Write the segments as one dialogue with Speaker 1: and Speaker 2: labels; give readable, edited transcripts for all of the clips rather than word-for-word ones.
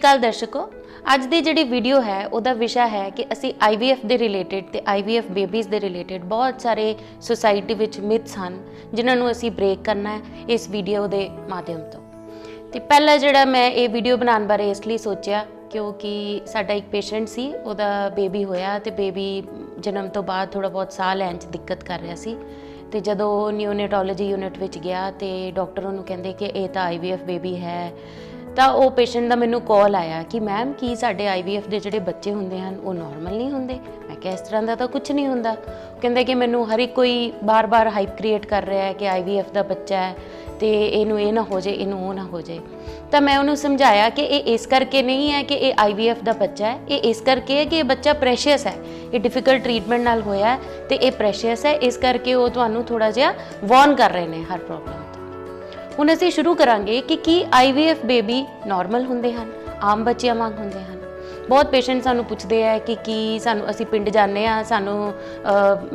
Speaker 1: अकाल दर्शकों, ਅੱਜ ਦੀ ਜਿਹੜੀ ਵੀਡੀਓ ਹੈ ਉਹਦਾ ਵਿਸ਼ਾ ਹੈ ਕਿ ਅਸੀਂ IVF ਦੇ ਰਿਲੇਟਡ ਤੇ IVF ਬੇਬੀਜ਼ ਦੇ ਰਿਲੇਟਡ ਬਹੁਤ ਸਾਰੇ ਸੋਸਾਇਟੀ ਵਿੱਚ ਮਿਥਸ ਹਨ ਜਿਨ੍ਹਾਂ ਨੂੰ ਅਸੀਂ ਬ੍ਰੇਕ ਕਰਨਾ ਹੈ ਇਸ ਵੀਡੀਓ ਦੇ ਮਾਧਿਅਮ ਤੋਂ। ਤੇ ਪਹਿਲਾ ਜਿਹੜਾ ਮੈਂ ਇਹ ਵੀਡੀਓ ਬਣਾਉਣ ਬਾਰੇ ਇਸ ਲਈ ਸੋਚਿਆ ਕਿਉਂਕਿ ਸਾਡਾ ਇੱਕ ਪੇਸ਼ੈਂਟ ਸੀ, ਉਹਦਾ ਬੇਬੀ ਹੋਇਆ ਤੇ ਬੇਬੀ ਜਨਮ ਤੋਂ ਬਾਅਦ ਥੋੜਾ ਬਹੁਤ ਸਾਹ ਲੈਣ 'ਚ ਦਿੱਕਤ ਕਰ ਰਿਹਾ ਸੀ। ਤੇ ਜਦੋਂ ਨਿਓਨੇਟੋਲੋਜੀ ਯੂਨਿਟ ਵਿੱਚ ਗਿਆ ਤੇ ਡਾਕਟਰ ਉਹਨੂੰ ਕਹਿੰਦੇ ਕਿ ਇਹ ਤਾਂ IVF ਬੇਬੀ ਹੈ, ਤਾਂ ਉਹ ਪੇਸ਼ੈਂਟ ਦਾ ਮੈਨੂੰ ਕਾਲ ਆਇਆ ਕਿ ਮੈਮ ਕੀ ਸਾਡੇ IVF ਦੇ ਜਿਹੜੇ ਬੱਚੇ ਹੁੰਦੇ ਹਨ ਉਹ ਨਾਰਮਲ ਨਹੀਂ ਹੁੰਦੇ। ਮੈਂ ਕਿਹਾ ਇਸ ਤਰ੍ਹਾਂ ਦਾ ਤਾਂ ਕੁਝ ਨਹੀਂ ਹੁੰਦਾ। ਕਹਿੰਦੇ ਕਿ ਮੈਨੂੰ ਹਰ ਇੱਕ ਕੋਈ ਬਾਰ-ਬਾਰ ਹਾਈਪ ਕ੍ਰੀਏਟ ਕਰ ਰਿਹਾ ਹੈ ਕਿ IVF ਦਾ ਬੱਚਾ ਹੈ ਤੇ ਇਹਨੂੰ ਇਹ ਨਾ ਹੋ ਜਾਏ, ਇਹਨੂੰ ਉਹ ਨਾ ਹੋ ਜਾਏ। ਤਾਂ ਮੈਂ ਉਹਨੂੰ ਸਮਝਾਇਆ ਕਿ ਇਹ ਇਸ ਕਰਕੇ ਨਹੀਂ ਹੈ ਕਿ ਇਹ IVF ਦਾ ਬੱਚਾ ਹੈ, ਇਹ ਇਸ ਕਰਕੇ ਹੈ ਕਿ ਇਹ ਬੱਚਾ ਪ੍ਰੈਸ਼ੀਅਸ ਹੈ, ਇਹ ਡਿਫਿਕਲਟ ਟ੍ਰੀਟਮੈਂਟ ਨਾਲ ਹੋਇਆ ਤੇ ਇਹ ਪ੍ਰੈਸ਼ੀਅਸ ਹੈ, ਇਸ ਕਰਕੇ ਉਹ ਤੁਹਾਨੂੰ ਥੋੜਾ ਜਿਹਾ ਵਾਰਨ ਕਰ ਰਹੇ ਨੇ ਹਰ ਪ੍ਰੋਬਲਮ ਤੋਂ। ਹੁਣ ਅਸੀਂ ਸ਼ੁਰੂ ਕਰਾਂਗੇ ਕਿ ਕੀ IVF ਬੇਬੀ ਨਾਰਮਲ ਹੁੰਦੇ ਹਨ, ਆਮ ਬੱਚਿਆਂ ਵਾਂਗ ਹੁੰਦੇ ਹਨ। ਬਹੁਤ ਪੇਸ਼ੈਂਟ ਸਾਨੂੰ ਪੁੱਛਦੇ ਆ ਕਿ ਕੀ ਸਾਨੂੰ ਅਸੀਂ ਪਿੰਡ ਜਾਂਦੇ ਆ, ਸਾਨੂੰ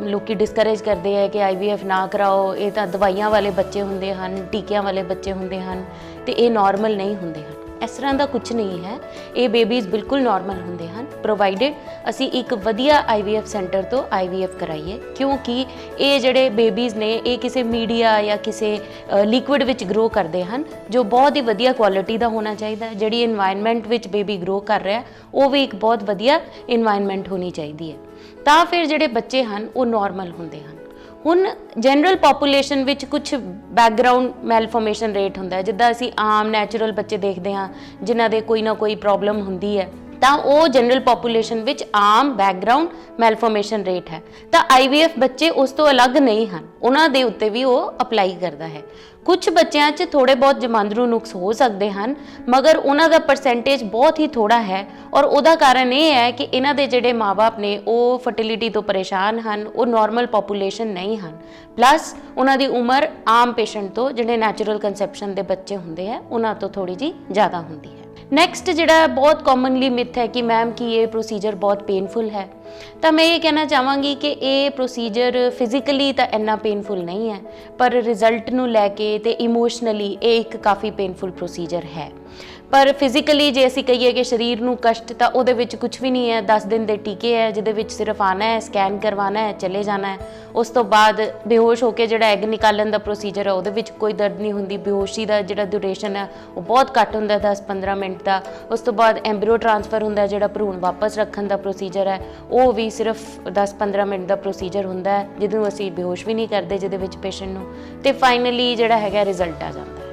Speaker 1: ਲੋਕੀ ਡਿਸਕਰੇਜ ਕਰਦੇ ਆ ਕਿ IVF ਨਾ ਕਰਾਓ, ਇਹ ਤਾਂ ਦਵਾਈਆਂ ਵਾਲੇ ਬੱਚੇ ਹੁੰਦੇ ਹਨ, ਟੀਕਿਆਂ ਵਾਲੇ ਬੱਚੇ ਹੁੰਦੇ ਹਨ ਤੇ ਇਹ ਨਾਰਮਲ ਨਹੀਂ ਹੁੰਦੇ ਹਨ। ਇਸ ਤਰ੍ਹਾਂ ਦਾ ਕੁਝ ਨਹੀਂ ਹੈ, ਇਹ ਬੇਬੀਜ਼ ਬਿਲਕੁਲ ਨਾਰਮਲ ਹੁੰਦੇ ਹਨ ਪ੍ਰੋਵਾਈਡਡ ਅਸੀਂ ਇੱਕ ਵਧੀਆ IVF ਸੈਂਟਰ ਤੋਂ IVF ਕਰਾਈਏ, ਕਿਉਂਕਿ ਇਹ ਜਿਹੜੇ ਬੇਬੀਜ਼ ਨੇ ਇਹ ਕਿਸੇ ਮੀਡੀਆ ਜਾਂ ਕਿਸੇ ਲਿਕੁਇਡ ਵਿੱਚ ਗਰੋ ਕਰਦੇ ਹਨ ਜੋ ਬਹੁਤ ਹੀ ਵਧੀਆ ਕੁਆਲਿਟੀ ਦਾ ਹੋਣਾ ਚਾਹੀਦਾ। ਜਿਹੜੀ ਇਨਵਾਇਰਨਮੈਂਟ ਵਿੱਚ ਬੇਬੀ ਗਰੋ ਕਰ ਰਿਹਾ ਉਹ ਵੀ ਇੱਕ ਬਹੁਤ ਵਧੀਆ ਇਨਵਾਇਰਨਮੈਂਟ ਹੋਣੀ ਚਾਹੀਦੀ ਹੈ, ਤਾਂ ਫਿਰ ਜਿਹੜੇ ਬੱਚੇ ਹਨ ਉਹ ਨਾਰਮਲ ਹੁੰਦੇ ਹਨ। ਹੁਣ ਜਨਰਲ ਪੋਪੂਲੇਸ਼ਨ ਵਿੱਚ ਕੁਝ ਬੈਕਗਰਾਊਂਡ ਮੈਲਫਾਰਮੇਸ਼ਨ ਰੇਟ ਹੁੰਦਾ ਹੈ, ਜਿੱਦਾਂ ਅਸੀਂ ਆਮ ਨੈਚੁਰਲ ਬੱਚੇ ਦੇਖਦੇ ਹਾਂ ਜਿਨ੍ਹਾਂ ਦੇ ਕੋਈ ਨਾ ਕੋਈ ਪ੍ਰੋਬਲਮ ਹੁੰਦੀ ਹੈ, ਤਾਂ ਉਹ ਜਨਰਲ ਪੋਪੂਲੇਸ਼ਨ ਵਿੱਚ ਆਮ ਬੈਕਗਰਾਊਂਡ ਮੈਲਫਾਰਮੇਸ਼ਨ ਰੇਟ ਹੈ। ਤਾਂ IVF ਬੱਚੇ ਉਸ ਤੋਂ ਅਲੱਗ ਨਹੀਂ ਹਨ, ਉਹਨਾਂ ਦੇ ਉੱਤੇ ਵੀ ਉਹ ਅਪਲਾਈ ਕਰਦਾ ਹੈ। ਕੁਝ ਬੱਚਿਆਂ 'ਚ ਥੋੜੇ ਬਹੁਤ ਜਮਾਂਦਰੂ ਨੁਕਸ ਹੋ ਸਕਦੇ ਹਨ, ਮਗਰ ਉਹਨਾਂ ਦਾ ਪਰਸੈਂਟੇਜ ਬਹੁਤ ਹੀ ਥੋੜਾ ਹੈ ਔਰ ਉਹਦਾ ਕਾਰਨ ਇਹ ਹੈ ਕਿ ਇਹਨਾਂ ਦੇ ਜਿਹੜੇ ਮਾਂ-ਬਾਪ ਨੇ ਉਹ ਫਰਟੀਲਿਟੀ ਤੋਂ ਪਰੇਸ਼ਾਨ ਹਨ, ਉਹ ਨਾਰਮਲ ਪੋਪੂਲੇਸ਼ਨ ਨਹੀਂ ਹਨ, ਪਲੱਸ ਉਹਨਾਂ ਦੀ ਉਮਰ ਆਮ ਪੇਸ਼ੈਂਟ ਤੋਂ ਜਿਹੜੇ ਨੈਚੁਰਲ ਕਨਸੈਪਸ਼ਨ ਦੇ ਬੱਚੇ ਹੁੰਦੇ ਆ ਉਹਨਾਂ ਤੋਂ ਥੋੜੀ ਜੀ ਜ਼ਿਆਦਾ ਹੁੰਦੀ ਹੈ। ਨੈਕਸਟ ਜਿਹੜਾ ਬਹੁਤ ਕਾਮਨਲੀ ਮਿਥ ਹੈ ਕਿ ਮੈਮ ਕੀ ਇਹ ਪ੍ਰੋਸੀਜਰ ਬਹੁਤ ਪੇਨਫੁਲ ਹੈ, ਤਾਂ ਮੈਂ ਇਹ ਕਹਿਣਾ ਚਾਹਾਂਗੀ ਕਿ ਇਹ ਪ੍ਰੋਸੀਜਰ ਫਿਜ਼ੀਕਲੀ ਤਾਂ ਇੰਨਾ ਪੇਨਫੁਲ ਨਹੀਂ ਹੈ, ਪਰ ਰਿਜ਼ਲਟ ਨੂੰ ਲੈ ਕੇ ਤੇ ਇਮੋਸ਼ਨਲੀ ਇਹ ਇੱਕ ਕਾਫੀ ਪੇਨਫੁਲ ਪ੍ਰੋਸੀਜਰ ਹੈ। ਪਰ ਫਿਜ਼ੀਕਲੀ ਜੇ ਅਸੀਂ ਕਹੀਏ ਕਿ ਸਰੀਰ ਨੂੰ ਕਸ਼ਟ, ਤਾਂ ਉਹਦੇ ਵਿੱਚ ਕੁਝ ਵੀ ਨਹੀਂ ਹੈ। 10 ਦਿਨ ਦੇ ਟੀਕੇ ਹੈ ਜਿਹਦੇ ਵਿੱਚ ਸਿਰਫ ਆਉਣਾ ਹੈ, ਸਕੈਨ ਕਰਵਾਉਣਾ ਹੈ, ਚਲੇ ਜਾਣਾ ਹੈ। ਉਸ ਤੋਂ ਬਾਅਦ ਬੇਹੋਸ਼ ਹੋ ਕੇ ਜਿਹੜਾ ਐਗ ਨਿਕਾਲਣ ਦਾ ਪ੍ਰੋਸੀਜਰ ਹੈ ਉਹਦੇ ਵਿੱਚ ਕੋਈ ਦਰਦ ਨਹੀਂ ਹੁੰਦੀ। ਬੇਹੋਸ਼ੀ ਦਾ ਜਿਹੜਾ ਡਿਊਰੇਸ਼ਨ ਹੈ ਉਹ ਬਹੁਤ ਘੱਟ ਹੁੰਦਾ, 10-15 ਮਿੰਟ ਦਾ। ਉਸ ਤੋਂ ਬਾਅਦ ਐਂਬਰੀਓ ਟ੍ਰਾਂਸਫਰ ਹੁੰਦਾ, ਜਿਹੜਾ ਭਰੂਣ ਵਾਪਸ ਰੱਖਣ ਦਾ ਪ੍ਰੋਸੀਜਰ ਹੈ ਉਹ ਵੀ ਸਿਰਫ 10-15 ਮਿੰਟ ਦਾ ਪ੍ਰੋਸੀਜਰ ਹੁੰਦਾ ਹੈ, ਜਿਹਨੂੰ ਅਸੀਂ ਬੇਹੋਸ਼ ਵੀ ਨਹੀਂ ਕਰਦੇ ਜਿਹਦੇ ਵਿੱਚ ਪੇਸ਼ੈਂਟ ਨੂੰ। ਤੇ ਫਾਈਨਲੀ ਜਿਹੜਾ ਹੈਗਾ ਰਿਜ਼ਲਟ ਆ ਜਾਂਦਾ ਹੈ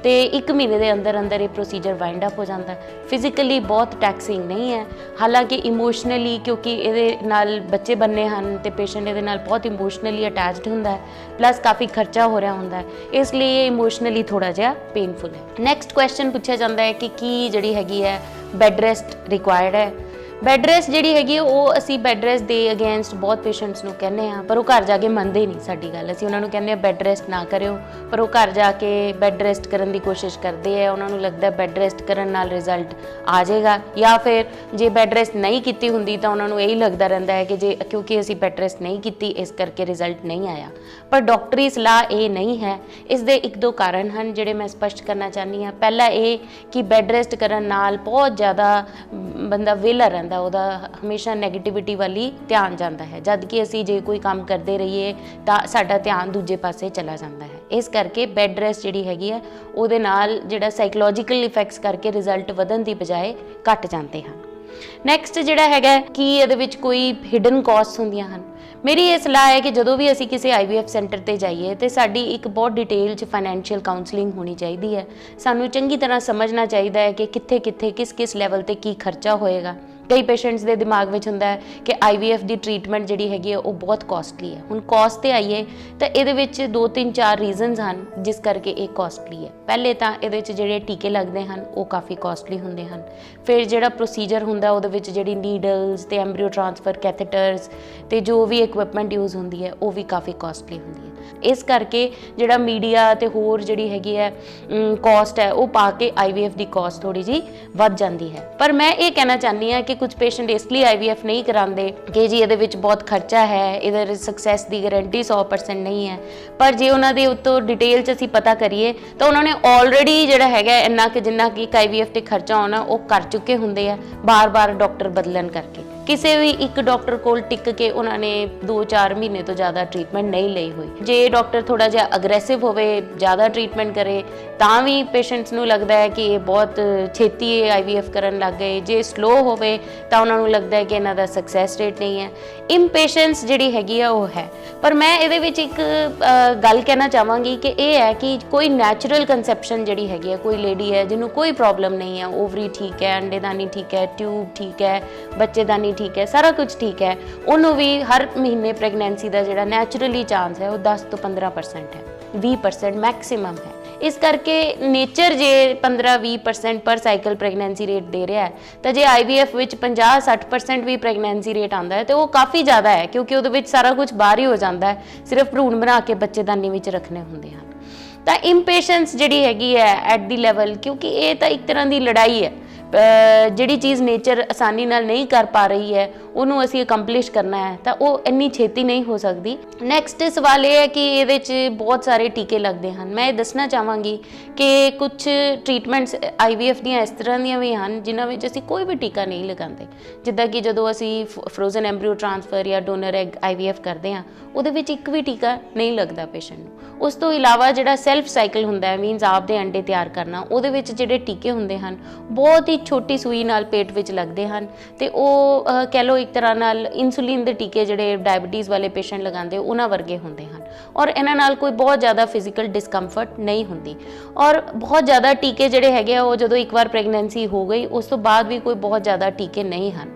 Speaker 1: ਤੇ 1 ਮਹੀਨੇ ਦੇ ਅੰਦਰ ਅੰਦਰ ਇਹ ਪ੍ਰੋਸੀਜਰ ਵਾਈਂਡ ਅਪ ਹੋ ਜਾਂਦਾ ਹੈ। ਫਿਜ਼ੀਕਲੀ ਬਹੁਤ ਟੈਕਸਿੰਗ ਨਹੀਂ ਹੈ, ਹਾਲਾਂਕਿ ਇਮੋਸ਼ਨਲੀ ਕਿਉਂਕਿ ਇਹਦੇ ਨਾਲ ਬੱਚੇ ਬੰਨੇ ਹਨ ਤੇ ਪੇਸ਼ੈਂਟ ਇਹਦੇ ਨਾਲ ਬਹੁਤ ਇਮੋਸ਼ਨਲੀ ਅਟੈਚਡ ਹੁੰਦਾ ਹੈ, ਪਲੱਸ ਕਾਫੀ ਖਰਚਾ ਹੋ ਰਿਹਾ ਹੁੰਦਾ ਹੈ, ਇਸ ਲਈ ਇਹ ਇਮੋਸ਼ਨਲੀ ਥੋੜਾ ਜਿਹਾ ਪੇਨਫੁਲ ਹੈ। ਨੈਕਸਟ ਕੁਐਸਚਨ ਪੁੱਛਿਆ ਜਾਂਦਾ ਹੈ ਕਿ ਕੀ ਜਿਹੜੀ ਹੈਗੀ ਹੈ ਬੈੱਡ ਰੈਸਟ ਰਿਕੁਆਇਰਡ ਹੈ। ਬੈੱਡ ਰੈਸਟ ਜਿਹੜੀ ਹੈਗੀ ਉਹ ਅਸੀਂ ਬੈੱਡ ਰੈਸਟ ਦੇ ਅਗੇਂਸਟ ਬਹੁਤ ਪੇਸ਼ੈਂਟਸ ਨੂੰ ਕਹਿੰਦੇ ਹਾਂ, ਪਰ ਉਹ ਘਰ ਜਾ ਕੇ ਮੰਨਦੇ ਨਹੀਂ ਸਾਡੀ ਗੱਲ। ਅਸੀਂ ਉਹਨਾਂ ਨੂੰ ਕਹਿੰਦੇ ਹਾਂ ਬੈੱਡ ਰੈਸਟ ਨਾ ਕਰਿਓ, ਪਰ ਉਹ ਘਰ ਜਾ ਕੇ ਬੈੱਡ ਰੈਸਟ ਕਰਨ ਦੀ ਕੋਸ਼ਿਸ਼ ਕਰਦੇ ਆ। ਉਹਨਾਂ ਨੂੰ ਲੱਗਦਾ ਬੈੱਡ ਰੈਸਟ ਕਰਨ ਨਾਲ ਰਿਜ਼ਲਟ ਆ ਜਾਏਗਾ, ਜਾਂ ਫਿਰ ਜੇ ਬੈੱਡ ਰੈਸਟ ਨਹੀਂ ਕੀਤੀ ਹੁੰਦੀ ਤਾਂ ਉਹਨਾਂ ਨੂੰ ਇਹੀ ਲੱਗਦਾ ਰਹਿੰਦਾ ਹੈ ਕਿ ਜੇ ਕਿਉਂਕਿ ਅਸੀਂ ਬੈੱਡ ਰੈਸਟ ਨਹੀਂ ਕੀਤੀ ਇਸ ਕਰਕੇ ਰਿਜ਼ਲਟ ਨਹੀਂ ਆਇਆ। ਪਰ ਡਾਕਟਰੀ ਸਲਾਹ ਇਹ ਨਹੀਂ ਹੈ। ਇਸ ਦੇ 1-2 ਕਾਰਨ ਹਨ ਜਿਹੜੇ ਮੈਂ ਸਪਸ਼ਟ ਕਰਨਾ ਚਾਹੁੰਦੀ ਹਾਂ। ਪਹਿਲਾ ਇਹ ਕਿ ਬੈੱਡ ਰੈਸਟ ਕਰਨ ਨਾਲ ਬਹੁਤ ਜ਼ਿਆਦਾ ਬੰਦਾ ਵਿਹਲਾ ਰਹਿੰਦਾ, ਉਹਦਾ ਹਮੇਸ਼ਾ ਨੈਗੇਟਿਵਿਟੀ ਵਾਲੀ ਧਿਆਨ ਜਾਂਦਾ ਹੈ, ਜਦ ਕਿ ਅਸੀਂ ਜੇ ਕੋਈ ਕੰਮ ਕਰਦੇ ਰਹੀਏ ਤਾਂ ਸਾਡਾ ਧਿਆਨ ਦੂਜੇ ਪਾਸੇ ਚਲਾ ਜਾਂਦਾ ਹੈ। ਇਸ ਕਰਕੇ ਬੈੱਡ ਰੈਸਟ ਜਿਹੜੀ ਹੈਗੀ ਹੈ ਉਹਦੇ ਨਾਲ ਜਿਹੜਾ ਸਾਈਕੋਲੋਜੀਕਲ ਇਫੈਕਟਸ ਕਰਕੇ ਰਿਜ਼ਲਟ ਵਧਣ ਦੀ ਬਜਾਏ ਘਟ ਜਾਂਦੇ ਹਨ। ਨੈਕਸਟ ਜਿਹੜਾ ਹੈਗਾ ਕਿ ਇਹਦੇ ਵਿੱਚ ਕੋਈ ਹਿਡਨ ਕਾਸਟ ਹੁੰਦੀਆਂ ਹਨ। ਮੇਰੀ ਇਹ ਸਲਾਹ ਹੈ ਕਿ ਜਦੋਂ ਵੀ ਅਸੀਂ ਕਿਸੇ IVF ਸੈਂਟਰ ਤੇ ਜਾਈਏ ਤੇ ਸਾਡੀ ਇੱਕ ਬਹੁਤ ਡਿਟੇਲ 'ਚ ਫਾਈਨੈਂਸ਼ੀਅਲ ਕਾਉਂਸਲਿੰਗ ਹੋਣੀ ਚਾਹੀਦੀ ਹੈ। ਸਾਨੂੰ ਚੰਗੀ ਤਰ੍ਹਾਂ ਸਮਝਣਾ ਚਾਹੀਦਾ ਹੈ ਕਿ ਕਿੱਥੇ-ਕਿੱਥੇ ਕਿਸ-ਕਿਸ ਲੈਵਲ ਤੇ ਕੀ ਖਰਚਾ ਹੋਏਗਾ। ਕਈ ਪੇਸ਼ੈਂਟਸ ਦੇ ਦਿਮਾਗ ਵਿੱਚ ਹੁੰਦਾ ਹੈ ਕਿ IVF ਦੀ ਟ੍ਰੀਟਮੈਂਟ ਜਿਹੜੀ ਹੈਗੀ ਹੈ ਉਹ ਬਹੁਤ ਕਾਸਟਲੀ ਹੈ। ਹੁਣ ਕਾਸਟ ਤੇ ਆਈਏ ਤਾਂ ਇਹਦੇ ਵਿੱਚ 2-3-4 ਰੀਜ਼ਨਸ ਹਨ ਜਿਸ ਕਰਕੇ ਇਹ ਕਾਸਟਲੀ ਹੈ। ਪਹਿਲੇ ਤਾਂ ਇਹਦੇ 'ਚ ਜਿਹੜੇ ਟੀਕੇ ਲੱਗਦੇ ਹਨ ਉਹ ਕਾਫੀ ਕਾਸਟਲੀ ਹੁੰਦੇ ਹਨ। ਫਿਰ ਜਿਹੜਾ ਪ੍ਰੋਸੀਜਰ ਹੁੰਦਾ ਉਹਦੇ ਵਿੱਚ ਜਿਹੜੀ ਨੀਡਲਸ ਤੇ ਐਂਬਰੀਓ ਟ੍ਰਾਂਸਫਰ ਕੈਥੇਟਰਸ ਤੇ ਜੋ ਵੀ ਇਕਵਿਪਮੈਂਟ ਯੂਜ਼ ਹੁੰਦੀ ਹੈ ਉਹ ਵੀ ਕਾਫੀ ਕਾਸਟਲੀ ਹੁੰਦੀ ਹੈ। ਇਸ ਕਰਕੇ ਜਿਹੜਾ ਮੀਡੀਆ ਤੇ ਹੋਰ ਜਿਹੜੀ ਹੈਗੀ ਹੈ ਕਾਸਟ ਹੈ ਉਹ ਪਾ ਕੇ IVF ਦੀ ਕਾਸਟ ਥੋੜੀ ਜੀ ਵੱਧ ਜਾਂਦੀ ਹੈ। ਪਰ ਮੈਂ ਇਹ ਕਹਿਣਾ ਚਾਹੁੰਦੀ ਹਾਂ ਕਿ ਕੁਝ ਪੇਸ਼ੈਂਟ ਇਸ ਲਈ IVF ਨਹੀਂ ਕਰਾਉਂਦੇ ਕਿ ਜੀ ਇਹਦੇ ਵਿੱਚ ਬਹੁਤ ਖਰਚਾ ਹੈ, ਇਹਦੇ ਸਕਸੈਸ ਦੀ ਗਾਰੰਟੀ 100% ਨਹੀਂ ਹੈ। ਪਰ ਜੇ ਉਹਨਾਂ ਦੇ ਉੱਤੋਂ ਡਿਟੇਲ 'ਚ ਅਸੀਂ ਪਤਾ ਕਰੀਏ ਤਾਂ ਉਹਨਾਂ ਨੇ ਆਲਰੇਡੀ ਜਿਹੜਾ ਹੈਗਾ ਇੰਨਾ ਕਿ ਜਿੰਨਾ ਕਿ IVF ਤੇ ਖਰਚਾ ਹੋਣਾ ਉਹ ਕਰ ਚੁੱਕੇ ਹੁੰਦੇ ਆ, ਬਾਰ-ਬਾਰ ਡਾਕਟਰ ਬਦਲਣ ਕਰਕੇ। ਕਿਸੇ ਵੀ ਇੱਕ ਡਾਕਟਰ ਕੋਲ ਟਿਕ ਕੇ ਉਹਨਾਂ ਨੇ 2-4 ਮਹੀਨੇ ਤੋਂ ਜ਼ਿਆਦਾ ਟ੍ਰੀਟਮੈਂਟ ਨਹੀਂ ਲਈ ਹੋਈ। ਜੇ ਡਾਕਟਰ ਥੋੜਾ ਜਿਹਾ ਅਗਰੈਸਿਵ ਹੋਵੇ, ਜ਼ਿਆਦਾ ਟ੍ਰੀਟਮੈਂਟ ਕਰੇ, ਤਾਂ ਵੀ ਪੇਸ਼ੈਂਟਸ ਨੂੰ ਲੱਗਦਾ ਹੈ ਕਿ ਇਹ ਬਹੁਤ ਛੇਤੀ IVF ਕਰਨ ਲੱਗ ਗਏ। ਜੇ ਸਲੋ ਹੋਵੇ ਤਾਂ ਉਹਨਾਂ ਨੂੰ ਲੱਗਦਾ ਹੈ ਕਿ ਇਹਨਾਂ ਦਾ ਸਕਸੈਸ ਰੇਟ ਨਹੀਂ ਹੈ। ਇੰਪੇਸ਼ੈਂਸ ਜਿਹੜੀ ਹੈਗੀ ਆ ਉਹ ਹੈ। ਪਰ ਮੈਂ ਇਹਦੇ ਵਿੱਚ ਇੱਕ ਗੱਲ ਕਹਿਣਾ ਚਾਹਾਂਗੀ ਕਿ ਇਹ ਹੈ ਕਿ ਕੋਈ ਨੈਚੁਰਲ ਕਨਸੈਪਸ਼ਨ ਜਿਹੜੀ ਹੈਗੀ ਹੈ, ਕੋਈ ਲੇਡੀ ਹੈ ਜਿਹਨੂੰ ਕੋਈ ਪ੍ਰੋਬਲਮ ਨਹੀਂ ਹੈ, ਓਵਰੀ ਠੀਕ ਹੈ, ਅੰਡੇਦਾਨੀ ਠੀਕ ਹੈ, ਟਿਊਬ ਠੀਕ ਹੈ, ਬੱਚੇਦਾਨੀ ਠੀਕ ਹੈ, ਸਾਰਾ ਕੁਝ ਠੀਕ ਹੈ, ਉਹਨੂੰ ਵੀ ਹਰ ਮਹੀਨੇ ਪ੍ਰੈਗਨੈਂਸੀ ਦਾ ਜਿਹੜਾ ਨੈਚੁਰਲੀ ਚਾਂਸ ਹੈ ਉਹ 10 ਤੋਂ 15% ਹੈ, 20% ਮੈਕਸਿਮਮ ਹੈ। ਇਸ ਕਰਕੇ ਨੇਚਰ ਜੇ 15-20% ਪਰ ਸਾਈਕਲ ਪ੍ਰੈਗਨੈਂਸੀ ਰੇਟ ਦੇ ਰਿਹਾ ਹੈ ਤਾਂ ਜੇ IVF ਵਿੱਚ 50-60% ਵੀ ਪ੍ਰੈਗਨੈਂਸੀ ਰੇਟ ਆਉਂਦਾ ਹੈ ਤੇ ਉਹ ਕਾਫੀ ਜ਼ਿਆਦਾ ਹੈ, ਕਿਉਂਕਿ ਉਹਦੇ ਵਿੱਚ ਸਾਰਾ ਕੁਝ ਬਾਹਰ ਹੀ ਹੋ ਜਾਂਦਾ ਹੈ, ਸਿਰਫ ਭਰੂਣ ਬਣਾ ਕੇ ਬੱਚੇਦਾਨੀ ਵਿੱਚ ਰੱਖਣੇ ਹੁੰਦੇ ਹਨ। ਤਾਂ ਇੰਪੇਸ਼ੈਂਸ ਜਿਹੜੀ ਹੈਗੀ ਹੈ ਐਟ ਦੀ ਲੈਵਲ, ਕਿਉਂਕਿ ਇਹ ਤਾਂ ਇੱਕ ਤਰ੍ਹਾਂ ਦੀ ਲੜਾਈ ਹੈ। ਜਿਹੜੀ ਚੀਜ਼ ਨੇਚਰ ਆਸਾਨੀ ਨਾਲ ਨਹੀਂ ਕਰ ਪਾ ਰਹੀ ਹੈ ਉਹਨੂੰ ਅਸੀਂ ਅਕੰਪਲਿਸ਼ ਕਰਨਾ ਹੈ ਤਾਂ ਉਹ ਇੰਨੀ ਛੇਤੀ ਨਹੀਂ ਹੋ ਸਕਦੀ। ਨੈਕਸਟ ਸਵਾਲ ਇਹ ਹੈ ਕਿ ਇਹਦੇ 'ਚ ਬਹੁਤ ਸਾਰੇ ਟੀਕੇ ਲੱਗਦੇ ਹਨ। ਮੈਂ ਇਹ ਦੱਸਣਾ ਚਾਹਾਂਗੀ ਕਿ ਕੁਝ ਟ੍ਰੀਟਮੈਂਟਸ IVF ਦੀਆਂ ਇਸ ਤਰ੍ਹਾਂ ਦੀਆਂ ਵੀ ਹਨ ਜਿਨ੍ਹਾਂ ਵਿੱਚ ਅਸੀਂ ਕੋਈ ਵੀ ਟੀਕਾ ਨਹੀਂ ਲਗਾਉਂਦੇ। ਜਿੱਦਾਂ ਕਿ ਜਦੋਂ ਅਸੀਂ ਫਰੋਜ਼ਨ ਐਮਬ੍ਰੀਓ ਟ੍ਰਾਂਸਫਰ ਜਾਂ ਡੋਨਰ ਐਗ IVF ਕਰਦੇ ਹਾਂ ਉਹਦੇ ਵਿੱਚ ਇੱਕ ਵੀ ਟੀਕਾ ਨਹੀਂ ਲੱਗਦਾ ਪੇਸ਼ੈਂਟ ਨੂੰ। ਉਸ ਤੋਂ ਇਲਾਵਾ ਜਿਹੜਾ ਸੈਲਫ ਸਾਈਕਲ ਹੁੰਦਾ ਹੈ, ਮੀਨਸ ਆਪ ਦੇ ਅੰਡੇ ਤਿਆਰ ਕਰਨਾ, ਉਹਦੇ ਵਿੱਚ ਜਿਹੜੇ ਟੀਕੇ ਹੁੰਦੇ ਹਨ ਬਹੁਤ ਹੀ ਛੋਟੀ ਸੂਈ ਨਾਲ ਪੇਟ ਵਿੱਚ ਲੱਗਦੇ ਹਨ ਤੇ ਉਹ ਕਹਿ ਲਓ ਇੱਕ ਤਰ੍ਹਾਂ ਨਾਲ ਇਨਸੂਲਿਨ ਦੇ ਟੀਕੇ ਜਿਹੜੇ ਡਾਇਬਟੀਜ਼ ਵਾਲੇ ਪੇਸ਼ੈਂਟ ਲਗਾਉਂਦੇ ਉਹਨਾਂ ਵਰਗੇ ਹੁੰਦੇ ਹਨ ਔਰ ਇਹਨਾਂ ਨਾਲ ਕੋਈ ਬਹੁਤ ਜ਼ਿਆਦਾ ਫਿਜ਼ੀਕਲ ਡਿਸਕੰਫਰਟ ਨਹੀਂ ਹੁੰਦੀ। ਔਰ ਬਹੁਤ ਜ਼ਿਆਦਾ ਟੀਕੇ ਜਿਹੜੇ ਹੈਗੇ ਆ ਉਹ ਜਦੋਂ ਇੱਕ ਵਾਰ ਪ੍ਰੈਗਨੈਂਸੀ ਹੋ ਗਈ ਉਸ ਤੋਂ ਬਾਅਦ ਵੀ ਕੋਈ ਬਹੁਤ ਜ਼ਿਆਦਾ ਟੀਕੇ ਨਹੀਂ ਹਨ।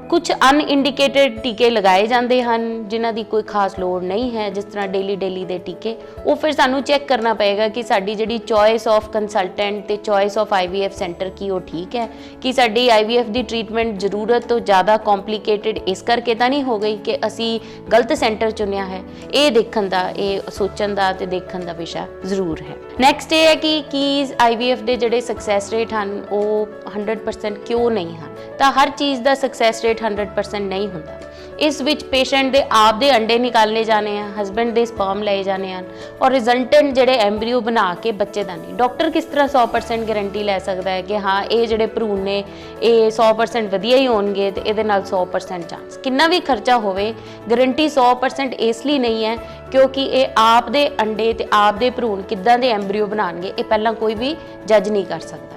Speaker 1: ਕੁਝ ਅਨਇੰਡੀਕੇਟਡ ਟੀਕੇ ਲਗਾਏ ਜਾਂਦੇ ਹਨ ਜਿਨ੍ਹਾਂ ਦੀ ਕੋਈ ਖਾਸ ਲੋੜ ਨਹੀਂ ਹੈ, ਜਿਸ ਤਰ੍ਹਾਂ ਡੇਲੀ ਦੇ ਟੀਕੇ। ਉਹ ਫਿਰ ਸਾਨੂੰ ਚੈੱਕ ਕਰਨਾ ਪਏਗਾ ਕਿ ਸਾਡੀ ਜਿਹੜੀ ਚੋਇਸ ਆਫ ਕੰਸਲਟੈਂਟ ਤੇ ਚੋਇਸ ਆਫ IVF ਸੈਂਟਰ ਕੀ ਉਹ ਠੀਕ ਹੈ, ਕਿ ਸਾਡੀ IVF ਦੀ ਟ੍ਰੀਟਮੈਂਟ ਜ਼ਰੂਰਤ ਤੋਂ ਜ਼ਿਆਦਾ ਕੰਪਲਿਕੇਟਡ ਇਸ ਕਰਕੇ ਤਾਂ ਨਹੀਂ ਹੋ ਗਈ ਕਿ ਅਸੀਂ ਗਲਤ ਸੈਂਟਰ ਚੁਣਿਆ ਹੈ। ਇਹ ਦੇਖਣ ਦਾ, ਇਹ ਸੋਚਣ ਦਾ ਤੇ ਦੇਖਣ ਦਾ ਵਿਸ਼ਾ ਜ਼ਰੂਰ ਹੈ। ਨੈਕਸਟ ਇਹ ਹੈ ਕਿ IVF ਦੇ ਜਿਹੜੇ ਸਕਸੈਸ ਰੇਟ ਹਨ ਉਹ 100% ਕਿਉਂ ਨਹੀਂ ਹਨ। ਤਾਂ ਹਰ ਚੀਜ਼ ਦਾ ਸਕਸੈਸ ਰੇਟ 100% ਨਹੀਂ ਹੁੰਦਾ। ਇਸ ਵਿੱਚ ਪੇਸ਼ੈਂਟ ਦੇ ਆਪ ਦੇ ਅੰਡੇ ਨਿਕਾਲੇ ਜਾਣੇ ਆ, ਹਸਬੈਂਡ ਦੇ ਸਪਰਮ ਲਏ ਜਾਣੇ ਹਨ ਔਰ ਰਿਜ਼ਲਟੈਂਟ ਜਿਹੜੇ ਐਮਬ੍ਰੀਓ ਬਣਾ ਕੇ ਬੱਚੇਦਾਨੀ। ਡਾਕਟਰ ਕਿਸ ਤਰ੍ਹਾਂ 100% ਗਾਰੰਟੀ ਲੈ ਸਕਦਾ ਹੈ ਕਿ ਹਾਂ ਇਹ ਜਿਹੜੇ ਭਰੂਣ ਨੇ ਇਹ 100% ਵਧੀਆ ਹੀ ਹੋਣਗੇ ਤੇ ਇਹਦੇ ਨਾਲ 100% ਚਾਂਸ। ਕਿੰਨਾ ਵੀ ਖਰਚਾ ਹੋਵੇ ਗਾਰੰਟੀ 100% ਇਸ ਲਈ ਨਹੀਂ ਹੈ ਕਿਉਂਕਿ ਇਹ ਆਪ ਦੇ ਅੰਡੇ ਤੇ ਆਪ ਦੇ ਭਰੂਣ ਕਿੱਦਾਂ ਦੇ ਐਮਬ੍ਰੀਓ ਬਣਾਉਣਗੇ ਇਹ ਪਹਿਲਾਂ ਕੋਈ ਵੀ ਜੱਜ ਨਹੀਂ ਕਰ ਸਕਦਾ।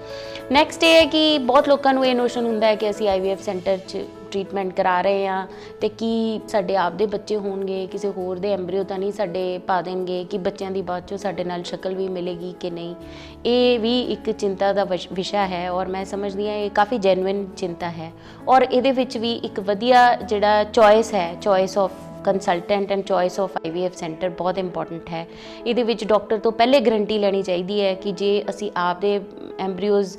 Speaker 1: ਨੈਕਸਟ ਇਹ ਹੈ ਕਿ ਬਹੁਤ ਲੋਕਾਂ ਨੂੰ ਇਹ ਨੋਸ਼ਨ ਹੁੰਦਾ ਹੈ ਕਿ ਅਸੀਂ IVF ਸੈਂਟਰ 'ਚ ਟ੍ਰੀਟਮੈਂਟ ਕਰਾ ਰਹੇ ਹਾਂ ਤੇ ਕੀ ਸਾਡੇ ਆਪ ਦੇ ਬੱਚੇ ਹੋਣਗੇ, ਕਿਸੇ ਹੋਰ ਦੇ ਐਮਬ੍ਰੀਓ ਤਾਂ ਨਹੀਂ ਸਾਡੇ ਪਾ ਦੇਣਗੇ, ਕਿ ਬੱਚਿਆਂ ਦੀ ਬਾਅਦ 'ਚੋਂ ਸਾਡੇ ਨਾਲ ਸ਼ਕਲ ਵੀ ਮਿਲੇਗੀ ਕਿ ਨਹੀਂ। ਇਹ ਵੀ ਇੱਕ ਚਿੰਤਾ ਦਾ ਵਿਸ਼ਾ ਹੈ ਔਰ ਮੈਂ ਸਮਝਦੀ ਹਾਂ ਇਹ ਕਾਫੀ ਜੈਨੂਇਨ ਚਿੰਤਾ ਹੈ ਔਰ ਇਹਦੇ ਵਿੱਚ ਵੀ ਇੱਕ ਵਧੀਆ ਜਿਹੜਾ ਚੋਇਸ ਹੈ, choice of consultant and choice of IVF centre ਬਹੁਤ ਇੰਪੋਰਟੈਂਟ ਹੈ। ਇਹਦੇ ਵਿੱਚ ਡਾਕਟਰ ਤੋਂ ਪਹਿਲੇ ਗਰੰਟੀ ਲੈਣੀ ਚਾਹੀਦੀ ਹੈ ਕਿ ਜੇ ਅਸੀਂ ਆਪ ਦੇ ਐਮਬ੍ਰੀਓਜ਼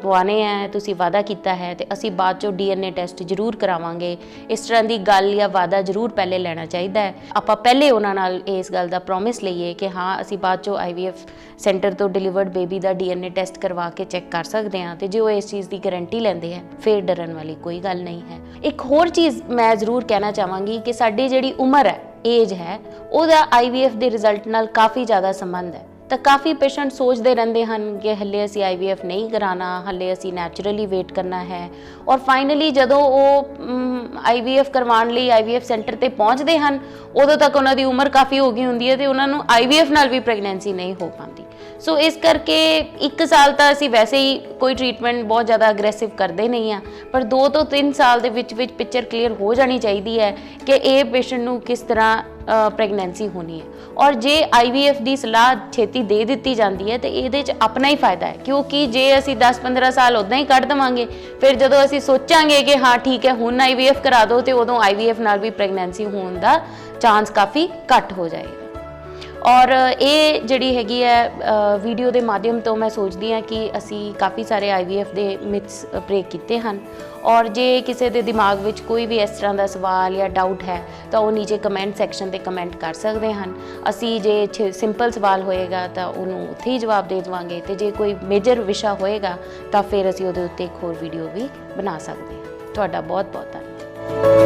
Speaker 1: ਪਵਾਉਣੇ ਹੈ, ਤੁਸੀਂ ਵਾਅਦਾ ਕੀਤਾ ਹੈ ਤੇ ਅਸੀਂ ਬਾਅਦ 'ਚੋਂ DNA ਟੈਸਟ ਜ਼ਰੂਰ ਕਰਾਵਾਂਗੇ। ਇਸ ਤਰ੍ਹਾਂ ਦੀ ਗੱਲ ਜਾਂ ਵਾਅਦਾ ਜ਼ਰੂਰ ਪਹਿਲੇ ਲੈਣਾ ਚਾਹੀਦਾ ਹੈ। ਆਪਾਂ ਪਹਿਲੇ ਉਹਨਾਂ ਨਾਲ ਇਸ ਗੱਲ ਦਾ ਪ੍ਰੋਮਿਸ ਲਈਏ ਕਿ ਹਾਂ ਅਸੀਂ ਬਾਅਦ 'ਚੋਂ IVF ਸੈਂਟਰ ਤੋਂ ਡਿਲੀਵਰਡ ਬੇਬੀ ਦਾ DNA ਟੈਸਟ ਕਰਵਾ ਕੇ ਚੈੱਕ ਕਰ ਸਕਦੇ ਹਾਂ ਤੇ ਜੇ ਉਹ ਇਸ ਚੀਜ਼ ਦੀ ਗਰੰਟੀ ਲੈਂਦੇ ਹੈ ਫਿਰ ਡਰਨ ਵਾਲੀ ਕੋਈ ਗੱਲ ਨਹੀਂ ਹੈ। ਇੱਕ ਹੋਰ ਚੀਜ਼ ਮੈਂ ਜ਼ਰੂਰ ਕਹਿਣਾ ਚਾਹਾਂਗੀ ਕਿ ਸਾਡੀ ਜਿਹੜੀ ਉਮਰ ਹੈ, ਏਜ ਹੈ, ਉਹਦਾ IVF ਦੇ ਰਿਜ਼ਲਟ ਨਾਲ ਕਾਫੀ ਜ਼ਿਆਦਾ ਸੰਬੰਧ ਹੈ। ਤਾਂ ਕਾਫੀ ਪੇਸ਼ੈਂਟ ਸੋਚਦੇ ਰਹਿੰਦੇ ਹਨ ਕਿ ਹੱਲੇ ਅਸੀਂ IVF ਨਹੀਂ ਕਰਾਉਣਾ, ਹੱਲੇ ਅਸੀਂ ਨੈਚੁਰਲੀ ਵੇਟ ਕਰਨਾ ਹੈ ਔਰ ਫਾਈਨਲੀ ਜਦੋਂ ਉਹ IVF ਕਰਵਾਉਣ ਲਈ IVF ਸੈਂਟਰ ਤੇ ਪਹੁੰਚਦੇ ਹਨ ਉਦੋਂ ਤੱਕ ਉਹਨਾਂ ਦੀ ਉਮਰ ਕਾਫੀ ਹੋ ਗਈ ਹੁੰਦੀ ਹੈ ਤੇ ਉਹਨਾਂ ਨੂੰ IVF ਨਾਲ ਵੀ ਪ੍ਰੈਗਨੈਂਸੀ ਨਹੀਂ ਹੋ ਪਾਉਂਦੀ। ਸੋ ਇਸ ਕਰਕੇ 1 ਸਾਲ ਤਾਂ ਅਸੀਂ ਵੈਸੇ ਹੀ ਕੋਈ ਟ੍ਰੀਟਮੈਂਟ ਬਹੁਤ ਜ਼ਿਆਦਾ ਅਗਰੈਸਿਵ ਕਰਦੇ ਨਹੀਂ ਹਾਂ, ਪਰ 2 ਤੋਂ 3 ਸਾਲ ਦੇ ਵਿੱਚ ਪਿਕਚਰ ਕਲੀਅਰ ਹੋ ਜਾਣੀ ਚਾਹੀਦੀ ਹੈ ਕਿ ਇਹ ਪੇਸ਼ੈਂਟ ਨੂੰ ਕਿਸ ਤਰ੍ਹਾਂ ਪ੍ਰੈਗਨੈਂਸੀ ਹੋਣੀ ਹੈ। ਔਰ ਜੇ IVF ਦੀ ਸਲਾਹ ਛੇਤੀ ਦੇ ਦਿੱਤੀ ਜਾਂਦੀ ਹੈ ਤੇ ਇਹਦੇ 'ਚ ਆਪਣਾ ਹੀ ਫਾਇਦਾ ਹੈ, ਕਿਉਂਕਿ ਜੇ ਅਸੀਂ 10-15 ਸਾਲ ਉੱਦਾਂ ਹੀ ਕੱਢ ਦੇਵਾਂਗੇ ਫਿਰ ਜਦੋਂ ਅਸੀਂ ਸੋਚਾਂਗੇ ਕਿ ਹਾਂ ਠੀਕ ਹੈ ਹੁਣ IVF ਕਰਾ ਦਿਓ ਤੇ ਉਦੋਂ IVF ਨਾਲ ਵੀ ਪ੍ਰੈਗਨੈਂਸੀ ਹੋਣ ਦਾ ਚਾਂਸ ਕਾਫੀ ਘੱਟ ਹੋ ਜਾਏਗਾ। ਔਰ ਇਹ ਜਿਹੜੀ ਹੈਗੀ ਹੈ ਵੀਡੀਓ ਦੇ ਮਾਧਿਅਮ ਤੋਂ ਮੈਂ ਸੋਚਦੀ ਹਾਂ ਕਿ ਅਸੀਂ ਕਾਫੀ ਸਾਰੇ IVF ਦੇ ਮਿਥਸ ਬ੍ਰੇਕ ਕੀਤੇ ਹਨ। ਔਰ ਜੇ ਕਿਸੇ ਦੇ ਦਿਮਾਗ ਵਿੱਚ ਕੋਈ ਵੀ ਇਸ ਤਰ੍ਹਾਂ ਦਾ ਸਵਾਲ ਜਾਂ ਡਾਊਟ ਹੈ ਤਾਂ ਉਹ ਨੀਚੇ ਕਮੈਂਟ ਸੈਕਸ਼ਨ 'ਤੇ ਕਮੈਂਟ ਕਰ ਸਕਦੇ ਹਨ। ਅਸੀਂ ਜੇ ਸਿੰਪਲ ਸਵਾਲ ਹੋਏਗਾ ਤਾਂ ਉਹਨੂੰ ਉੱਥੇ ਹੀ ਜਵਾਬ ਦੇ ਦੇਵਾਂਗੇ, ਅਤੇ ਜੇ ਕੋਈ ਮੇਜਰ ਵਿਸ਼ਾ ਹੋਏਗਾ ਤਾਂ ਫਿਰ ਅਸੀਂ ਉਹਦੇ ਉੱਤੇ ਇੱਕ ਹੋਰ ਵੀਡੀਓ ਵੀ ਬਣਾ ਸਕਦੇ ਹਾਂ। ਤੁਹਾਡਾ ਬਹੁਤ ਬਹੁਤ ਧੰਨਵਾਦ।